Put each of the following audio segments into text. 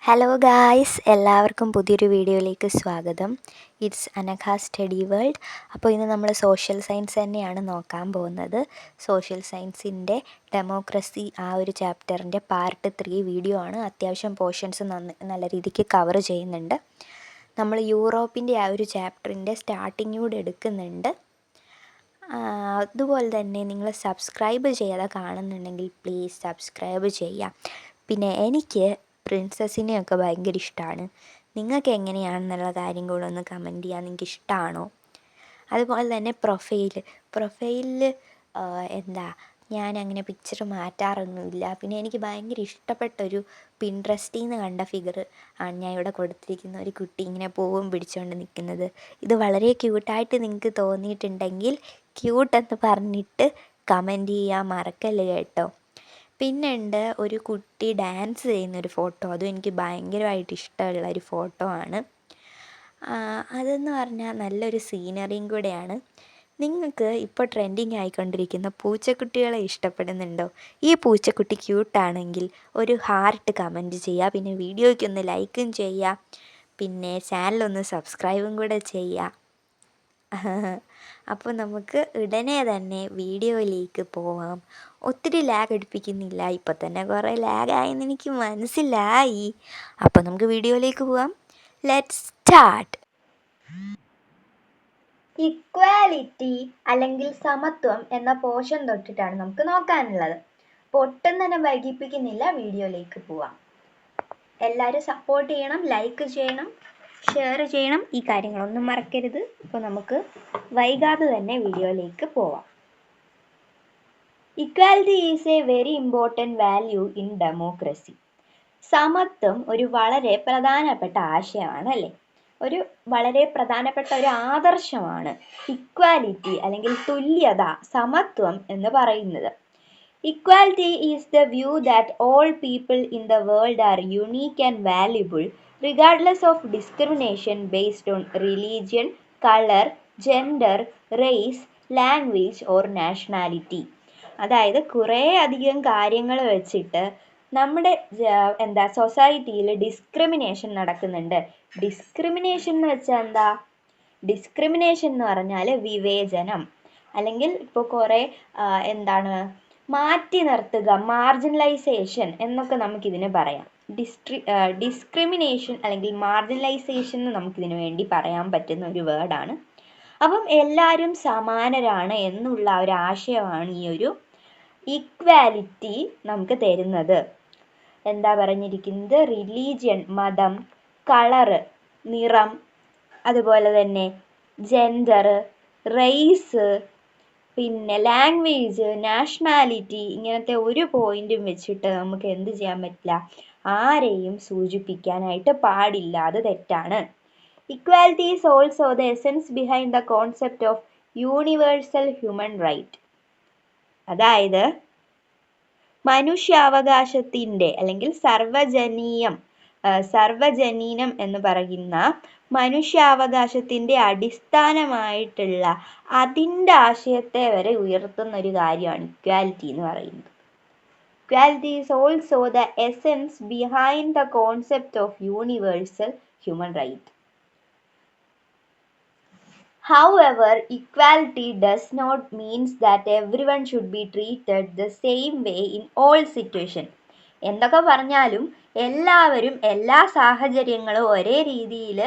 Hello guys, എല്ലാവർക്കും പുതിയൊരു വീഡിയോയിലേക്ക് സ്വാഗതം. It's Anagha study world. അപ്പോൾ ഇന്ന് നമ്മൾ സോഷ്യൽ സയൻസ് തന്നെയാണ് നോക്കാൻ പോകുന്നത്. സോഷ്യൽ സയൻസിൻ്റെ ഡെമോക്രസി ആ ഒരു ചാപ്റ്ററിൻ്റെ പാർട്ട് 3 വീഡിയോ ആണ്. അത്യാവശ്യം പോർഷൻസ് നല്ല രീതിക്ക് കവർ ചെയ്യുന്നുണ്ട്. നമ്മൾ യൂറോപ്പിൻ്റെ ആ ഒരു ചാപ്റ്ററിൻ്റെ സ്റ്റാർട്ടിങ് കൂടെ എടുക്കുന്നുണ്ട്. അതുപോലെ തന്നെ നിങ്ങൾ സബ്സ്ക്രൈബ് ചെയ്യാതെ കാണുന്നുണ്ടെങ്കിൽ പ്ലീസ് സബ്സ്ക്രൈബ് ചെയ്യുക. പിന്നെ എനിക്ക് പ്രിൻസസിനെയൊക്കെ ഭയങ്കര ഇഷ്ടമാണ്. നിങ്ങൾക്ക് എങ്ങനെയാണെന്നുള്ള കാര്യം കൂടെ ഒന്ന് കമൻറ്റ് ചെയ്യാൻ നിങ്ങൾക്ക് ഇഷ്ടമാണോ? അതുപോലെ തന്നെ പ്രൊഫൈലിൽ ഞാൻ അങ്ങനെ പിക്ചർ മാറ്റാറൊന്നുമില്ല. പിന്നെ എനിക്ക് ഭയങ്കര ഇഷ്ടപ്പെട്ടൊരു പിൻട്രസ്റ്റിൽ നിന്ന് കണ്ട ഫിഗർ ആണ് ഞാൻ ഇവിടെ കൊടുത്തിരിക്കുന്ന ഒരു കുട്ടി ഇങ്ങനെ പൂവും പിടിച്ചുകൊണ്ട് നിൽക്കുന്നത്. ഇത് വളരെ ക്യൂട്ടായിട്ട് നിങ്ങൾക്ക് തോന്നിയിട്ടുണ്ടെങ്കിൽ ക്യൂട്ടെന്ന് പറഞ്ഞിട്ട് കമൻറ്റ് ചെയ്യാൻ മറക്കല്ല് കേട്ടോ. പിന്നെ ഉണ്ട് ഒരു കുട്ടി ഡാൻസ് ചെയ്യുന്നൊരു ഫോട്ടോ. അതും എനിക്ക് ഭയങ്കരമായിട്ട് ഇഷ്ടമുള്ള ഒരു ഫോട്ടോ ആണ്. അതെന്ന് പറഞ്ഞാൽ നല്ലൊരു സീനറിയും കൂടെയാണ്. നിങ്ങൾക്ക് ഇപ്പോൾ ട്രെൻഡിങ് ആയിക്കൊണ്ടിരിക്കുന്ന പൂച്ചക്കുട്ടികളെ ഇഷ്ടപ്പെടുന്നുണ്ടോ? ഈ പൂച്ചക്കുട്ടി ക്യൂട്ടാണെങ്കിൽ ഒരു ഹാർട്ട് കമൻറ്റ് ചെയ്യുക. പിന്നെ വീഡിയോയ്ക്കൊന്ന് ലൈക്കും ചെയ്യുക. പിന്നെ ചാനലൊന്ന് സബ്സ്ക്രൈബും കൂടെ ചെയ്യുക. അപ്പോൾ നമുക്ക് ഉടനെ തന്നെ വീഡിയോയിലേക്ക് പോവാം. ഒത്തിരി ലാഗ് അടുപ്പിക്കുന്നില്ല. ഇപ്പോൾ തന്നെ കുറേ ലാഗായെന്ന് എനിക്ക് മനസ്സിലായി. അപ്പോൾ നമുക്ക് വീഡിയോയിലേക്ക് പോവാം. Let's start. ഇക്വാലിറ്റി അല്ലെങ്കിൽ സമത്വം എന്ന പോർഷൻ തൊട്ടിട്ടാണ് നമുക്ക് നോക്കാനുള്ളത്. അപ്പോൾ ഒട്ടും തന്നെ വൈകിപ്പിക്കുന്നില്ല, വീഡിയോയിലേക്ക് പോവാം. എല്ലാവരും സപ്പോർട്ട് ചെയ്യണം, ലൈക്ക് ചെയ്യണം, ഷെയർ ചെയ്യണം. ഈ കാര്യങ്ങളൊന്നും മറക്കരുത്. അപ്പോൾ നമുക്ക് വൈകാതെ തന്നെ വീഡിയോയിലേക്ക് പോവാം. Equality is A very important value in democracy. സമത്വം ഒരു വളരെ പ്രധാനപ്പെട്ട ആശയമാണ് അല്ലേ? ഒരു വളരെ പ്രധാനപ്പെട്ട ഒരു ആദർശമാണ് ഇക്വാലിറ്റി അല്ലെങ്കിൽ തുല്യത, സമത്വം എന്ന് പറയുന്നത്. Equality is the view that all people in the world are unique and valuable regardless of discrimination based on religion, color, gender, race, language or nationality. അതായത് കുറേ അധികം കാര്യങ്ങൾ വെച്ചിട്ട് നമ്മുടെ സൊസൈറ്റിയിൽ ഡിസ്ക്രിമിനേഷൻ നടക്കുന്നുണ്ട്. ഡിസ്ക്രിമിനേഷൻ എന്ന് വെച്ചാൽ എന്താ? ഡിസ്ക്രിമിനേഷൻ എന്ന് പറഞ്ഞാൽ വിവേചനം, അല്ലെങ്കിൽ ഇപ്പോൾ കുറേ മാറ്റി നിർത്തുക, മാർജിനലൈസേഷൻ എന്നൊക്കെ നമുക്കിതിന് പറയാം. ഡിസ്ക്രിമിനേഷൻ അല്ലെങ്കിൽ മാർജിനലൈസേഷൻ എന്ന് നമുക്കിതിന് വേണ്ടി പറയാൻ പറ്റുന്ന ഒരു വേർഡാണ്. അപ്പം എല്ലാവരും സമാനരാണ് എന്നുള്ള ഒരു ആശയമാണ് ഈ ഒരു ഇക്വാലിറ്റി നമുക്ക് തരുന്നത്. എന്താ പറഞ്ഞിരിക്കുന്നത്? റിലീജിയൻ, മതം, കളറ്, നിറം, അതുപോലെ തന്നെ ജെൻഡർ, റേസ്, പിന്നെ ലാംഗ്വേജ്, നാഷണാലിറ്റി, ഇങ്ങനത്തെ ഒരു പോയിന്റും വെച്ചിട്ട് നമുക്ക് എന്ത് ചെയ്യാൻ പറ്റില്ല? ആരെയും സൂചിപ്പിക്കാനായിട്ട് പാടില്ല. അത് തെറ്റാണ്. Equality is also the essence behind the concept of universal human right. അതായത് മനുഷ്യാവകാശത്തിൻ്റെ അല്ലെങ്കിൽ സർവജനീനം എന്ന് പറയുന്ന മനുഷ്യാവകാശത്തിൻ്റെ അടിസ്ഥാനമായിട്ടുള്ള അതിൻ്റെ ആശയത്തെ വരെ ഉയർത്തുന്ന ഒരു കാര്യമാണ് ഇക്വാലിറ്റി എന്ന് പറയുന്നത്. Equality is also the essence behind the concept of universal human right. However, equality does not mean that everyone should be treated the same way in all situations. എന്തൊക്കെ പറഞ്ഞാലും എല്ലാവരും എല്ലാ സാഹചര്യങ്ങളും ഒരേ രീതിയിൽ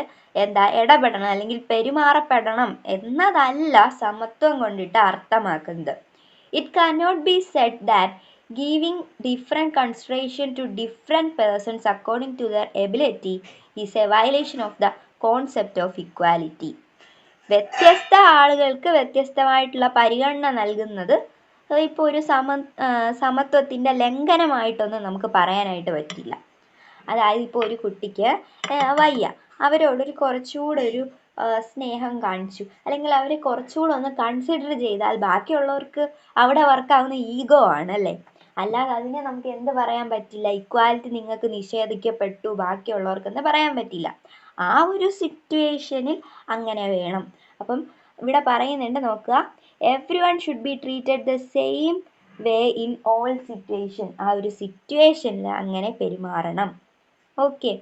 ഇടപെടണം അല്ലെങ്കിൽ പെരുമാറപ്പെടണം എന്നതല്ല സമത്വം കൊണ്ടിട്ട് അർത്ഥമാക്കുന്നത്. It cannot be said that giving different consideration to different persons according to their ability is a violation of the concept of equality. വ്യത്യസ്ത ആളുകൾക്ക് വ്യത്യസ്തമായിട്ടുള്ള പരിഗണന നൽകുന്നത് ഇപ്പോൾ ഒരു സമത്വത്തിൻ്റെ ലംഘനമായിട്ടൊന്നും നമുക്ക് പറയാനായിട്ട് പറ്റില്ല. അതായത് ഇപ്പോൾ ഒരു കുട്ടിക്ക് വയ്യ, അവരോടൊരു കുറച്ചുകൂടെ ഒരു സ്നേഹം കാണിച്ചു, അല്ലെങ്കിൽ അവരെ കുറച്ചുകൂടെ ഒന്ന് കൺസിഡർ ചെയ്താൽ ബാക്കിയുള്ളവർക്ക് അവിടെ വർക്കാവുന്ന ഈഗോ ആണ് അല്ലേ? അല്ലാതെ അതിനെ നമുക്ക് എന്ത് പറയാൻ പറ്റില്ല? ഇക്വാലിറ്റി നിങ്ങൾക്ക് നിഷേധിക്കപ്പെട്ടു ബാക്കിയുള്ളവർക്കെന്ന് പറയാൻ പറ്റില്ല. ആ ഒരു സിറ്റുവേഷനിൽ അങ്ങനെ വേണം. അപ്പം ഇവിടെ പറയുന്നുണ്ട്, നോക്കുക, every one should be treated the same way in all situation. ആ ഒരു സിറ്റുവേഷനിൽ അങ്ങനെ പെരുമാറണം. Okay.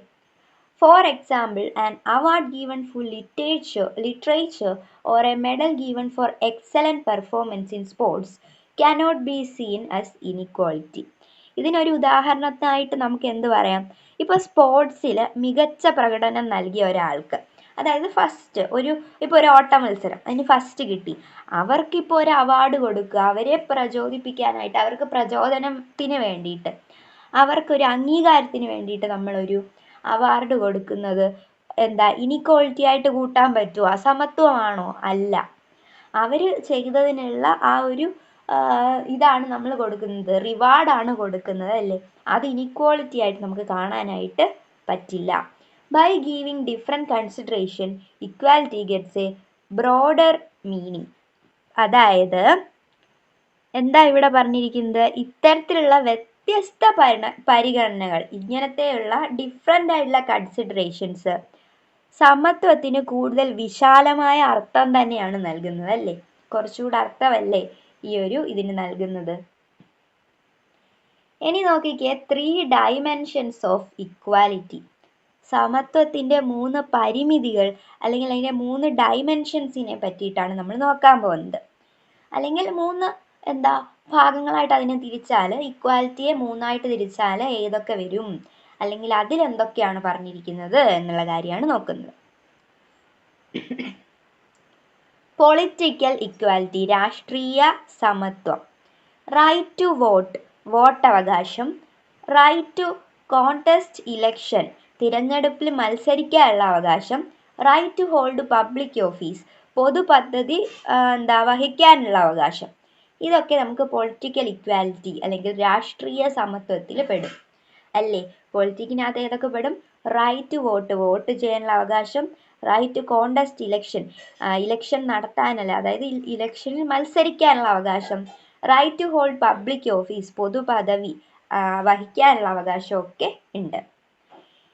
For example, an award given for literature or a medal given for excellent performance in sports cannot be seen as inequality. ഇതിനൊരു ഉദാഹരണത്തിനായിട്ട് നമുക്ക് എന്ത് പറയാം? ഇപ്പോൾ സ്പോർട്സിൽ മികച്ച പ്രകടനം നൽകിയ ഒരാൾക്ക്, അതായത് ഫസ്റ്റ് ഇപ്പോൾ ഒരു ഓട്ട മത്സരം അതിന് ഫസ്റ്റ് കിട്ടി, അവർക്കിപ്പോൾ ഒരു അവാർഡ് കൊടുക്കുക, അവരെ പ്രചോദിപ്പിക്കാനായിട്ട്, അവർക്ക് പ്രചോദനത്തിന് വേണ്ടിയിട്ട്, അവർക്കൊരു അംഗീകാരത്തിന് വേണ്ടിയിട്ട് നമ്മളൊരു അവാർഡ് കൊടുക്കുന്നത് എന്താ ഇനീക്വാളിറ്റി ആയിട്ട് കൂട്ടാൻ പറ്റുമോ? അസമത്വമാണോ? അല്ല. അവർ ചെയ്തതിനുള്ള ആ ഒരു ഇതാണ് നമ്മൾ കൊടുക്കുന്നത്, റിവാർഡാണ് കൊടുക്കുന്നത് അല്ലേ? അത് ഇനീക്വാളിറ്റി ആയിട്ട് നമുക്ക് കാണാനായിട്ട് പറ്റില്ല. By giving different consideration equality gets a broader meaning. അതായത് എന്താ ഇവിടെ പറഞ്ഞിരിക്കുന്നത്? ഇത്തരത്തിലുള്ള വ്യത്യസ്ത പരിഗണനകൾ, ഇങ്ങനത്തെയുള്ള ഡിഫറെൻ്റ് ആയിട്ടുള്ള കൺസിഡറേഷൻസ് സമത്വത്തിന് കൂടുതൽ വിശാലമായ അർത്ഥം തന്നെയാണ് നൽകുന്നത് അല്ലേ? കുറച്ചുകൂടെ അർത്ഥമല്ലേ ഈ ഒരു ഇതിന് നൽകുന്നത്? ഇനി നോക്കിക്കേ, 3 ഡൈമെൻഷൻസ് ഓഫ് ഇക്വാലിറ്റി. സമത്വത്തിൻ്റെ 3 പരിമിതികൾ അല്ലെങ്കിൽ അതിൻ്റെ 3 ഡൈമെൻഷൻസിനെ പറ്റിയിട്ടാണ് നമ്മൾ നോക്കാൻ പോകുന്നത്. അല്ലെങ്കിൽ 3 ഭാഗങ്ങളായിട്ട് അതിനെ തിരിച്ചാൽ, ഇക്വാലിറ്റിയെ 3ആയിട്ട് തിരിച്ചാൽ ഏതൊക്കെ വരും, അല്ലെങ്കിൽ അതിലെന്തൊക്കെയാണ് പറഞ്ഞിരിക്കുന്നത് എന്നുള്ള കാര്യമാണ് നോക്കുന്നത്. പൊളിറ്റിക്കൽ ഇക്വാലിറ്റി, രാഷ്ട്രീയ സമത്വം. റൈറ്റ് ടു വോട്ട്, വോട്ടവകാശം. റൈറ്റ് ടു കോൺടെസ്റ്റ് ഇലക്ഷൻ, തിരഞ്ഞെടുപ്പിൽ മത്സരിക്കാനുള്ള അവകാശം. Right to hold public office, പൊതുപദ്ധതി വഹിക്കാനുള്ള അവകാശം. ഇതൊക്കെ നമുക്ക് പൊളിറ്റിക്കൽ ഇക്വാലിറ്റി അല്ലെങ്കിൽ രാഷ്ട്രീയ സമത്വത്തിൽ പെടും അല്ലേ? പൊളിറ്റിക്കിനകത്ത് ഏതൊക്കെ പെടും? റൈറ്റ് ടു വോട്ട്, വോട്ട് ചെയ്യാനുള്ള അവകാശം. Right to contest election, election നടത്താനല്ല, അതായത് ഇലക്ഷനിൽ മത്സരിക്കാനുള്ള അവകാശം. Right to hold public office, പൊതുപദവി വഹിക്കാനുള്ള അവകാശമൊക്കെ ഉണ്ട്.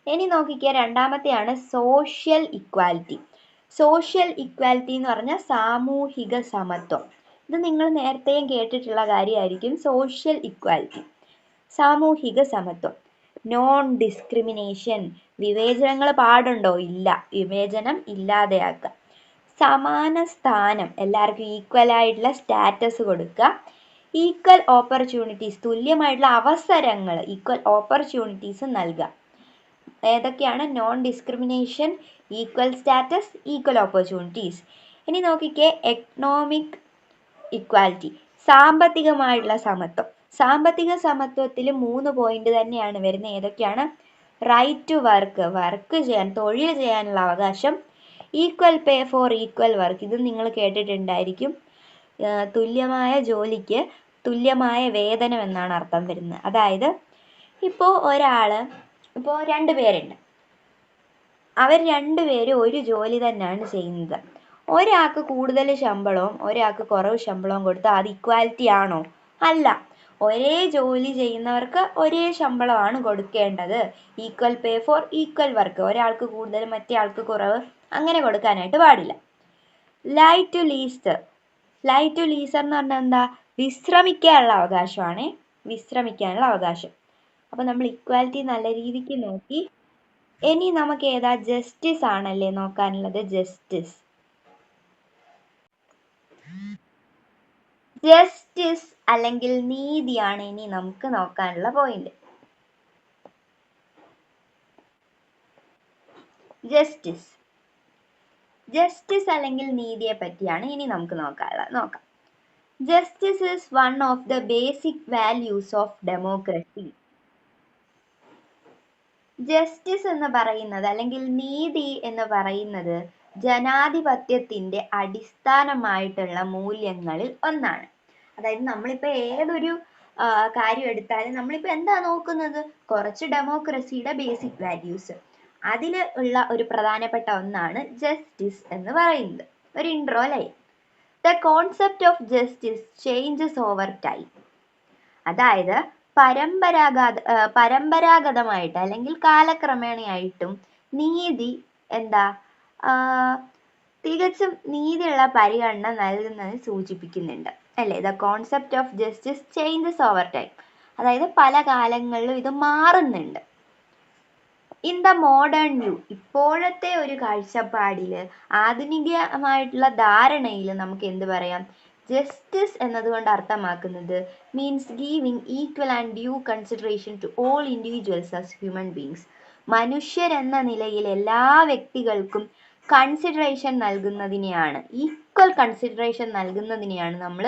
ഇനി നോക്കിക്കുക, രണ്ടാമത്തെയാണ് സോഷ്യൽ ഇക്വാലിറ്റി. സോഷ്യൽ ഇക്വാലിറ്റി എന്ന് പറഞ്ഞാൽ സാമൂഹിക സമത്വം. ഇത് നിങ്ങൾ നേരത്തെയും കേട്ടിട്ടുള്ള കാര്യമായിരിക്കും. സോഷ്യൽ ഇക്വാലിറ്റി, സാമൂഹിക സമത്വം. നോൺ ഡിസ്ക്രിമിനേഷൻ, വിവേചനങ്ങൾ പാടുണ്ടോ? ഇല്ല, വിവേചനം ഇല്ലാതെയാക്കുക. സമാന സ്ഥാനം, എല്ലാവർക്കും ഈക്വൽ ആയിട്ടുള്ള സ്റ്റാറ്റസ് കൊടുക്കുക. ഈക്വൽ ഓപ്പർച്യൂണിറ്റീസ്, തുല്യമായിട്ടുള്ള അവസരങ്ങൾ, ഈക്വൽ ഓപ്പർച്യൂണിറ്റീസ് നൽകുക. ഏതൊക്കെയാണ്? Non discrimination, equal status, equal opportunities. ഇനി നോക്കിക്കേ, എക്കണോമിക് ഇക്വാലിറ്റി, സാമ്പത്തികമായിട്ടുള്ള സമത്വം. സാമ്പത്തിക സമത്വത്തിൽ 3 പോയിന്റ് തന്നെയാണ് വരുന്നത്. ഏതൊക്കെയാണ്? റൈറ്റ് ടു വർക്ക്, വർക്ക് ചെയ്യാൻ, തൊഴിൽ ചെയ്യാനുള്ള അവകാശം. Equal pay for equal work, ഇത് നിങ്ങൾ കേട്ടിട്ടുണ്ടായിരിക്കും. തുല്യമായ ജോലിക്ക് തുല്യമായ വേതനം എന്നാണ് അർത്ഥം വരുന്നത്. അതായത് ഇപ്പോൾ ഇപ്പോൾ 2 പേരുണ്ട്, അവർ 2 പേരും ഒരു ജോലി തന്നെയാണ് ചെയ്യുന്നത്. ഒരാൾക്ക് കൂടുതൽ ശമ്പളവും ഒരാൾക്ക് കുറവ് ശമ്പളവും കൊടുത്താൽ അത് ഇക്വാലിറ്റി ആണോ? അല്ല. ഒരേ ജോലി ചെയ്യുന്നവർക്ക് ഒരേ ശമ്പളമാണ് കൊടുക്കേണ്ടത്. Equal pay for equal work, ഒരാൾക്ക് കൂടുതൽ മറ്റേ ആൾക്ക് കുറവ്, അങ്ങനെ കൊടുക്കാനായിട്ട് പാടില്ല. Right to leisure, right to leisure എന്ന് പറഞ്ഞാൽ എന്താ? വിശ്രമിക്കാനുള്ള അവകാശമാണ്, വിശ്രമിക്കാനുള്ള അവകാശം. അപ്പോൾ നമ്മൾ ഇക്വാലിറ്റി നല്ല രീതിക്ക് നോക്കി. ഇനി നമുക്ക് ഏതാ? ജസ്റ്റിസ് ആണല്ലേ നോക്കാനുള്ളത്. ജസ്റ്റിസ്, ജസ്റ്റിസ് അല്ലെങ്കിൽ നീതിയാണ് ഇനി നമുക്ക് നോക്കാനുള്ള പോയിന്റ്. ജസ്റ്റിസ്, ജസ്റ്റിസ് അല്ലെങ്കിൽ നീതിയെ പറ്റിയാണ് ഇനി നമുക്ക് നോക്കാം. Justice is one of the basic values of democracy. Justice എന്ന് പറയുന്നത് അല്ലെങ്കിൽ നീതി എന്ന് പറയുന്നത് ജനാധിപത്യത്തിൻ്റെ അടിസ്ഥാനമായിട്ടുള്ള മൂല്യങ്ങളിൽ ഒന്നാണ്. അതായത് നമ്മളിപ്പോൾ ഏതൊരു കാര്യം എടുത്താലും നമ്മളിപ്പോൾ എന്താ നോക്കുന്നത്? കുറച്ച് ഡെമോക്രസിയുടെ ബേസിക് വാല്യൂസ്, അതിൽ ഉള്ള ഒരു പ്രധാനപ്പെട്ട ഒന്നാണ് ജസ്റ്റിസ് എന്ന് പറയുന്നത്. ഒരു ഇൻട്രോ അല്ലേ? The concept of justice changes over time. അതായത് പരമ്പരാഗതമായിട്ട് അല്ലെങ്കിൽ കാലക്രമേണയായിട്ടും നീതി തികച്ചും നീതിയുള്ള പരിഗണന നൽകുന്നത് സൂചിപ്പിക്കുന്നുണ്ട് അല്ലേ? The concept of justice changes over time, അതായത് പല കാലങ്ങളിലും ഇത് മാറുന്നുണ്ട്. ഇൻ ദ മോഡേൺ വ്യൂ, ഇപ്പോഴത്തെ ഒരു കാഴ്ചപ്പാടിൽ, ആധുനികമായിട്ടുള്ള ധാരണയിൽ നമുക്ക് എന്ത് പറയാം? ജസ്റ്റിസ് എന്നതുകൊണ്ട് അർത്ഥമാക്കുന്നത് means giving equal and due consideration to all individuals as human beings. മനുഷ്യരെന്ന നിലയിൽ എല്ലാ വ്യക്തികൾക്കും കൺസിഡറേഷൻ നൽകുന്നതിനെയാണ്, ഈക്വൽ കൺസിഡറേഷൻ നൽകുന്നതിനെയാണ് നമ്മൾ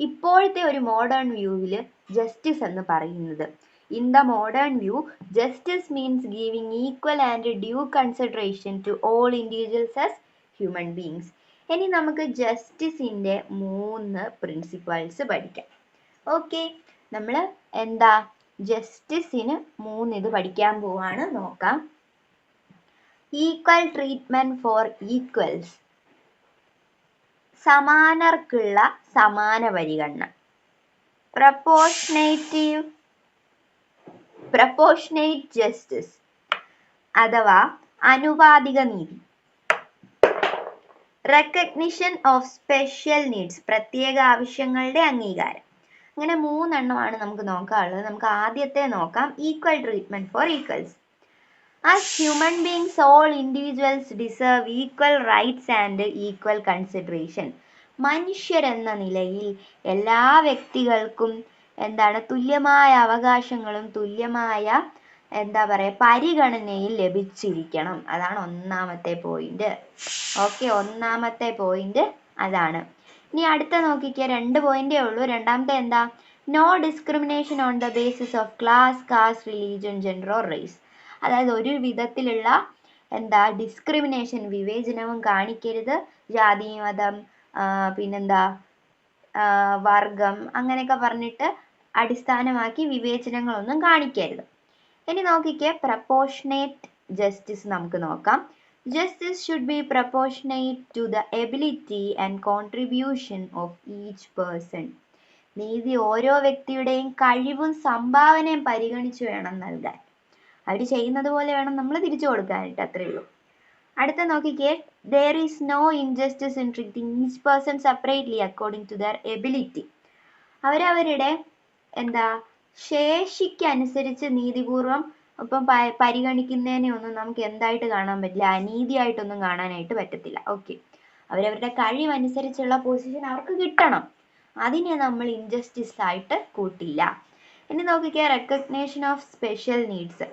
ഇപ്പോഴത്തെ ഒരു മോഡേൺ വ്യൂവിൽ ജസ്റ്റിസ് എന്ന് പറയുന്നത്. In the modern view, justice means giving equal and due consideration to all individuals as human beings. ഇനി നമുക്ക് ജസ്റ്റിസിൻ്റെ 3 പ്രിൻസിപ്പൾസ് പഠിക്കാം. ഓക്കെ, നമ്മൾ എന്താ ജസ്റ്റിസിന് 3 ഇത് പഠിക്കാൻ പോവാണ്. നോക്കാം. ഈക്വൽ ട്രീറ്റ്മെൻറ്റ് ഫോർ ഈക്വൽസ്, സമാനർക്കുള്ള സമാന പരിഗണന. പ്രപ്പോർഷനേറ്റ് ജസ്റ്റിസ് അഥവാ അനുപാതിക നീതി. റെക്കഗ്നിഷൻ ഓഫ് സ്പെഷ്യൽ നീഡ്സ്, പ്രത്യേക ആവശ്യങ്ങളുടെ അംഗീകാരം. അങ്ങനെ 3 എണ്ണമാണ് നമുക്ക് നോക്കാനുള്ളത്. നമുക്ക് ആദ്യത്തെ നോക്കാം, equal treatment for equals. As human beings all individuals deserve equal rights and equal consideration. മനുഷ്യരെന്ന നിലയിൽ എല്ലാ വ്യക്തികൾക്കും എന്താണ് തുല്യമായ അവകാശങ്ങളും തുല്യമായ പരിഗണനയിൽ ലഭിച്ചിരിക്കണം. അതാണ് ഒന്നാമത്തെ പോയിന്റ്. ഓക്കെ, ഒന്നാമത്തെ പോയിന്റ് അതാണ്. ഇനി അടുത്ത നോക്കിക്കുക, 2 പോയിന്റേ ഉള്ളൂ. രണ്ടാമത്തെ എന്താ? No discrimination on the basis of class, caste, religion, gender or race. അതായത് ഒരു വിധത്തിലുള്ള ഡിസ്ക്രിമിനേഷൻ, വിവേചനവും കാണിക്കരുത്. ജാതി, മതം, പിന്നെന്താ വർഗം അങ്ങനെയൊക്കെ പറഞ്ഞിട്ട് അടിസ്ഥാനമാക്കി വിവേചനങ്ങളൊന്നും കാണിക്കരുത്. ഇനി നോക്കിക്കേ, പ്രപ്പോർഷനേറ്റ് ജസ്റ്റിസ് നമുക്ക് നോക്കാം. Justice should be proportionate to the ability and contribution of each person. നീതി ഓരോ വ്യക്തിയുടെയും കഴിവും സംഭാവനയും പരിഗണിച്ച് വേണം നൽകാൻ. അവർ ചെയ്യുന്നത് പോലെ വേണം നമ്മൾ തിരിച്ചു കൊടുക്കാനായിട്ട്, അത്രയേ ഉള്ളൂ. അടുത്ത നോക്കിക്കേ, there is no injustice in treating each person separately according to their ability. അവരവരുടെ ശേഷിക്കനുസരിച്ച് നീതിപൂർവം ഇപ്പം പരിഗണിക്കുന്നതിനെ ഒന്നും നമുക്ക് എന്തായിട്ട് കാണാൻ പറ്റില്ല, അനീതിയായിട്ടൊന്നും കാണാനായിട്ട് പറ്റത്തില്ല. ഓക്കെ, അവരവരുടെ കഴിവനുസരിച്ചുള്ള പൊസിഷൻ അവർക്ക് കിട്ടണം, അതിനെ നമ്മൾ ഇൻജസ്റ്റിസ് ആയിട്ട് കൂട്ടില്ല. ഇനി നോക്കിക്കേ, recognition of special needs.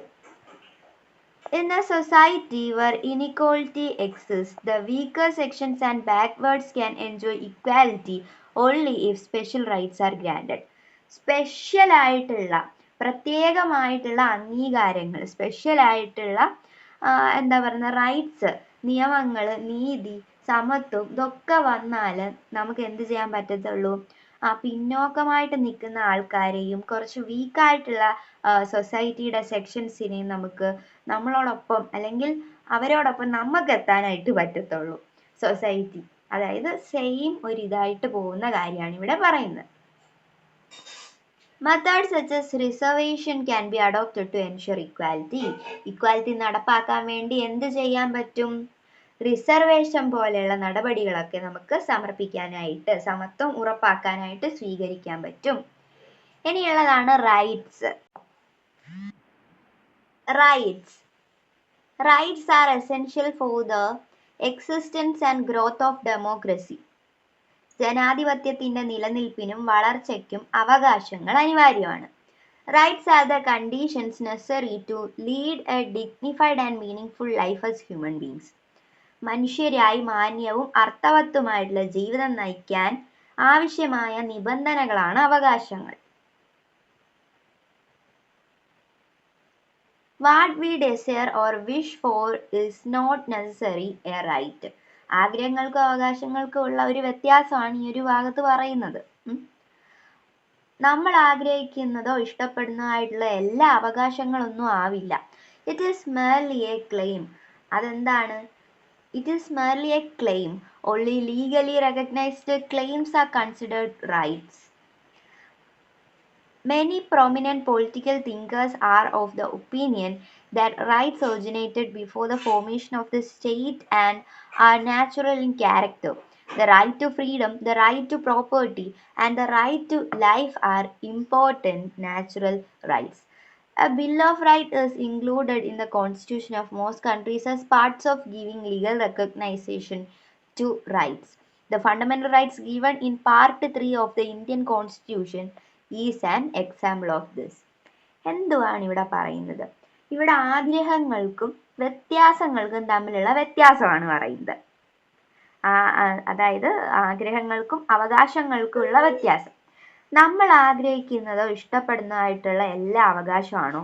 In a society where inequality exists, the weaker sections and backwards can enjoy equality only if special rights are granted. Special ആയിട്ടുള്ള പ്രത്യേകമായിട്ടുള്ള അംഗീകാരങ്ങൾ, സ്പെഷ്യൽ ആയിട്ടുള്ള റൈറ്റ്സ്, നിയമങ്ങൾ, നീതി, സമത്വം ഇതൊക്കെ വന്നാൽ നമുക്ക് എന്ത് ചെയ്യാൻ പറ്റത്തുള്ളൂ? പിന്നോക്കമായിട്ട് നിൽക്കുന്ന ആൾക്കാരെയും കുറച്ച് വീക്കായിട്ടുള്ള സൊസൈറ്റിയുടെ സെക്ഷൻസിനെയും നമുക്ക് നമ്മളോടൊപ്പം അല്ലെങ്കിൽ അവരോടൊപ്പം നമുക്ക് എത്താനായിട്ട് പറ്റത്തുള്ളൂ. സൊസൈറ്റി അതായത് സെയിം ഒരു ഇതായിട്ട് പോകുന്ന കാര്യമാണ് ഇവിടെ പറയുന്നത്. Methods such as reservation can be adopted to ensure equality. Equality നടപ്പാക്കാൻ വേണ്ടി എന്ത് ചെയ്യാൻ പറ്റും? റിസർവേഷൻ പോലെയുള്ള നടപടികളൊക്കെ നമുക്ക് സമർപ്പിക്കാനായിട്ട്, സമത്വം ഉറപ്പാക്കാനായിട്ട് സ്വീകരിക്കാൻ പറ്റും. ഇനിയുള്ളതാണ് rights. Rights are essential for the existence and growth of democracy. ജനാധിപത്യത്തിന്റെ നിലനിൽപ്പിനും വളർച്ചയ്ക്കും അവകാശങ്ങൾ അനിവാര്യമാണ്. Rights are the conditions necessary to lead a dignified and meaningful life as human beings. മനുഷ്യരായി മാന്യവും അർത്ഥവത്തുമായിട്ടുള്ള ജീവിതം നയിക്കാൻ ആവശ്യമായ നിബന്ധനകളാണ് അവകാശങ്ങൾ. What we desire or wish for is not necessarily a right. ആഗ്രഹങ്ങൾക്കും അവകാശങ്ങൾക്കും ഉള്ള ഒരു വ്യത്യാസമാണ് ഈ ഒരു ഭാഗത്ത് പറയുന്നത്. നമ്മൾ ആഗ്രഹിക്കുന്നതോ ഇഷ്ടപ്പെടുന്നതോ ആയിട്ടുള്ള എല്ലാ അവകാശങ്ങളൊന്നും ആവില്ല. It is merely a claim. അതെന്താണ്? It is merely a claim. Only legally recognized claims are considered rights. Many prominent political thinkers are of the opinion that rights originated before the formation of the state and are natural in character. The right to freedom, the right to property, and the right to life are important natural rights. A Bill of Rights is included in the constitution of most countries as parts of giving legal recognition to rights. The fundamental rights given in Part 3 of the Indian Constitution is an example of this. എന്തുവാണ് ഇവിടെ പറയുന്നത്? ഇവിടെ ആഗ്രഹങ്ങൾക്കും വ്യത്യാസങ്ങൾക്കും തമ്മിലുള്ള വ്യത്യാസമാണ് പറയുന്നത്. അതായത് ആഗ്രഹങ്ങൾക്കും അവകാശങ്ങൾക്കുമുള്ള വ്യത്യാസം. നമ്മൾ ആഗ്രഹിക്കുന്നതോ ഇഷ്ടപ്പെടുന്നതായിട്ടുള്ള എല്ലാ അവകാശമാണോ?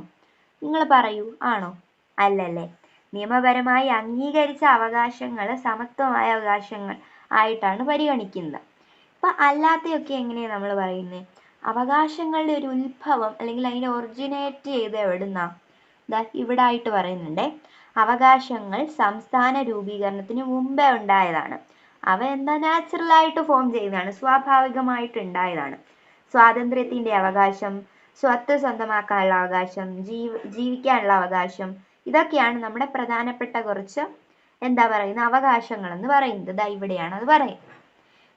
നിങ്ങൾ പറയൂ, ആണോ? അല്ലല്ലേ. നിയമപരമായി അംഗീകരിച്ച അവകാശങ്ങൾ സമത്വമായ അവകാശങ്ങൾ ആയിട്ടാണ് പരിഗണിക്കുന്നത്. അപ്പം അല്ലാത്തയൊക്കെ എങ്ങനെയാണ് നമ്മൾ പറയുന്നത്? അവകാശങ്ങളുടെ ഒരു ഉത്ഭവം അല്ലെങ്കിൽ അതിനെ ഒറിജിനേറ്റ് ചെയ്ത് എവിടുന്നാ? ഇവിടെ ആയിട്ട് പറയുന്നുണ്ടേ, അവകാശങ്ങൾ സംസ്ഥാന രൂപീകരണത്തിന് മുമ്പേ ഉണ്ടായതാണ്. അവ എന്താ നാച്ചുറലായിട്ട് ഫോം ചെയ്യുന്നതാണ്, സ്വാഭാവികമായിട്ട് ഉണ്ടായതാണ്. സ്വാതന്ത്ര്യത്തിന്റെ അവകാശം, സ്വത്ത് സ്വന്തമാക്കാനുള്ള അവകാശം, ജീവിക്കാനുള്ള അവകാശം, ഇതൊക്കെയാണ് നമ്മുടെ പ്രധാനപ്പെട്ട കുറച്ച് എന്താ പറയുന്ന അവകാശങ്ങൾ എന്ന് പറയുന്നത്. ഇതാ ഇവിടെയാണ് അത് പറയുന്നത്.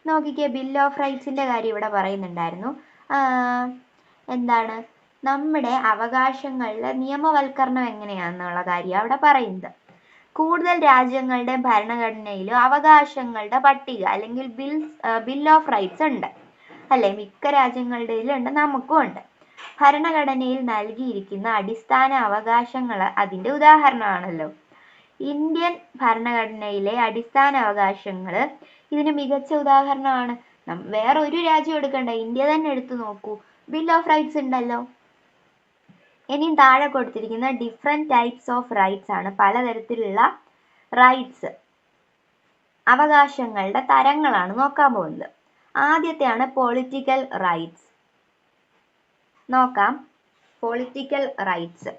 നോക്കിക്കേ, ബിൽ ഓഫ് റൈറ്റ്സിന്റെ കാര്യം ഇവിടെ പറയുന്നുണ്ടായിരുന്നു. എന്താണ് നമ്മുടെ അവകാശങ്ങളുടെ നിയമവൽക്കരണം എങ്ങനെയാണെന്നുള്ള കാര്യം അവിടെ പറയുന്നത്. കൂടുതൽ രാജ്യങ്ങളുടെ ഭരണഘടനയിലും അവകാശങ്ങളുടെ പട്ടിക അല്ലെങ്കിൽ ബിൽ ഓഫ് റൈറ്റ്സ് ഉണ്ട് അല്ലെ? മിക്ക രാജ്യങ്ങളുടെയിലും ഉണ്ട്, നമുക്കും ഉണ്ട്. ഭരണഘടനയിൽ നൽകിയിരിക്കുന്ന അടിസ്ഥാന അവകാശങ്ങൾ അതിന്റെ ഉദാഹരണമാണല്ലോ. ഇന്ത്യൻ ഭരണഘടനയിലെ അടിസ്ഥാന അവകാശങ്ങൾ ഇതിന് മികച്ച ഉദാഹരണമാണ്. വേറെ ഒരു രാജ്യം എടുക്കണ്ട, ഇന്ത്യ തന്നെ എടുത്തു നോക്കൂ, ബിൽ ഓഫ് റൈറ്റ്സ് ഉണ്ടല്ലോ. ഇനിയും താഴെ കൊടുത്തിരിക്കുന്ന ഡിഫറെന്റ് ടൈപ്സ് ഓഫ് റൈറ്റ്സ് ആണ്. പലതരത്തിലുള്ള റൈറ്റ്സ്, അവകാശങ്ങളുടെ തരങ്ങളാണ് നോക്കാൻ പോകുന്നത്. ആദ്യത്തെയാണ് പൊളിറ്റിക്കൽ റൈറ്റ്സ്. നോക്കാം. Political rights: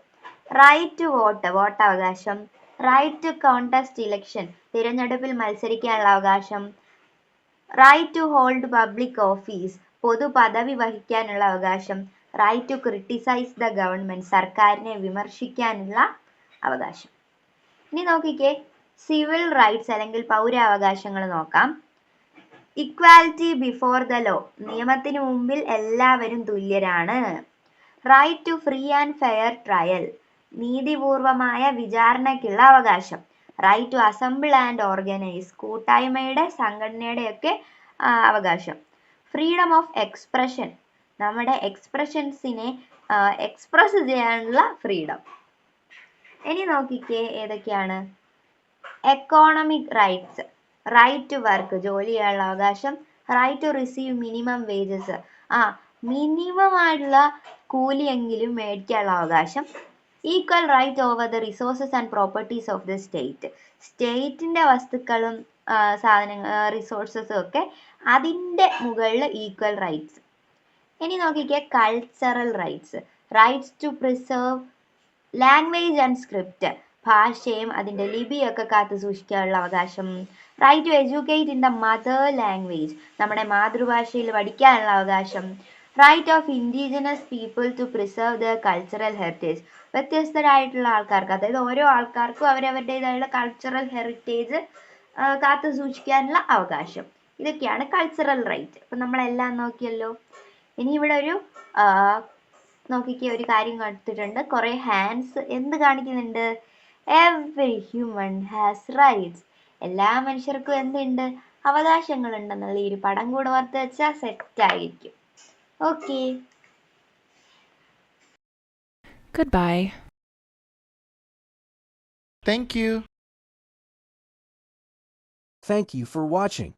right to vote, വോട്ടവകാശം; റൈറ്റ് ടു കോണ്ടസ്റ്റ് ഇലക്ഷൻ, തിരഞ്ഞെടുപ്പിൽ മത്സരിക്കാനുള്ള അവകാശം; right to hold public office, പൊതു പദവി വഹിക്കാനുള്ള അവകാശം; right to criticise the government, സർക്കാരിനെ വിമർശിക്കാനുള്ള അവകാശം. ഇനി നോക്കിക്കേ, സിവിൽ റൈറ്റ്സ് അല്ലെങ്കിൽ പൗരാവകാശങ്ങൾ നോക്കാം. ഇക്വാലിറ്റി ബിഫോർ ദ ലോ, നിയമത്തിന് മുമ്പിൽ എല്ലാവരും തുല്യരാണ്. Right to free and fair trial, നീതിപൂർവമായ വിചാരണയ്ക്കുള്ള അവകാശം. Right to assemble and organise, കൂട്ടായ്മയുടെ സംഘടനയുടെയൊക്കെ അവകാശം. ഫ്രീഡം ഓഫ് എക്സ്പ്രഷൻ, നമ്മുടെ എക്സ്പ്രഷൻസിനെ എക്സ്പ്രസ് ചെയ്യാനുള്ള ഫ്രീഡം. ഇനി നോക്കിക്കേ ഏതൊക്കെയാണ്. Economic rights: right to work, ജോലി ചെയ്യാനുള്ള അവകാശം. Right to receive minimum wages, minimum ആയിട്ടുള്ള കൂലിയെങ്കിലും മേടിക്കാനുള്ള അവകാശം. Equal right over the resources and properties of the state, സ്റ്റേറ്റിന്റെ വസ്തുക്കളും റിസോഴ്സസും ഒക്കെ അതിന്റെ മുകളിൽ ഈക്വൽ റൈറ്റ്സ്. ഇനി നോക്കിക്കേ, cultural rights: rights to preserve language and script, ഭാഷയും അതിന്റെ ലിപിയൊക്കെ കാത്തു സൂക്ഷിക്കാനുള്ള അവകാശം. Right to educate in the mother language, നമ്മുടെ മാതൃഭാഷയിൽ പഠിക്കാനുള്ള അവകാശം. Right of indigenous people to preserve the cultural heritage, വ്യത്യസ്തരായിട്ടുള്ള ആൾക്കാർക്ക്, അതായത് ഓരോ ആൾക്കാർക്കും അവരവരുടേതായുള്ള കൾച്ചറൽ ഹെറിറ്റേജ് കാത്തു സൂക്ഷിക്കാനുള്ള അവകാശം. ഇതൊക്കെയാണ് കൾച്ചറൽ റൈറ്റ്. അപ്പം നമ്മളെല്ലാം നോക്കിയല്ലോ. ഇനി ഇവിടെ ഒരു നോക്കിക്കേ, ഒരു കാര്യം കൊടുത്തിട്ടുണ്ട്. കുറെ ഹാൻഡ്സ് എന്ത് കാണിക്കുന്നുണ്ട്? എവറി ഹ്യൂമൻ ഹാസ് റൈറ്റ്സ്, എല്ലാ മനുഷ്യർക്കും എന്തുണ്ട്? അവകാശങ്ങൾ ഉണ്ടെന്നുള്ള ഈ ഒരു പടം കൂടെ ഓർത്ത് വെച്ചാൽ സെറ്റ് ആയിരിക്കും. Okay, Goodbye. Thank you. Thank you for watching.